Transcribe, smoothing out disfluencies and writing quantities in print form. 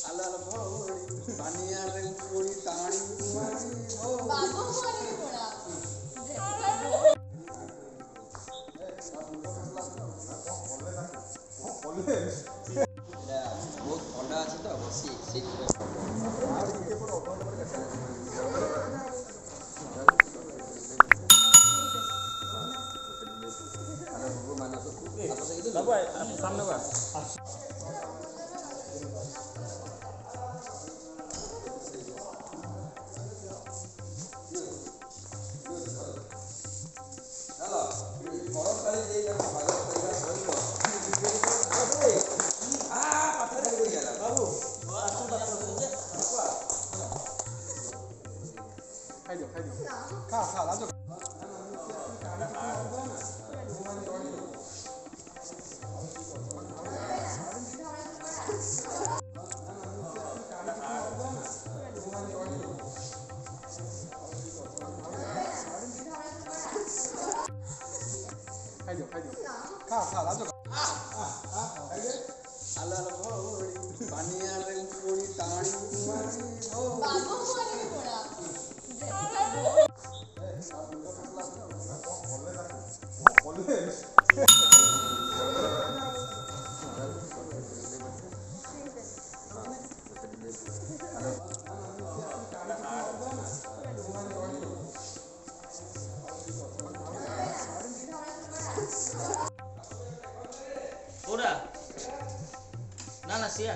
আলাল ভরি বানিয়ারে পুরি তাড়ি মারি ও বাবু করে পড়া ବହୁତ ଥଣ୍ଡା ଅଛି ତ ବେଶୀ ସେଇଥିପାଇଁ সামনে খা লাজো খা লাজো আলাল ভরি বানিয়ারে পুরি তাড়ি মারি ও বাবু করে পড়া ওরা না না সিয়া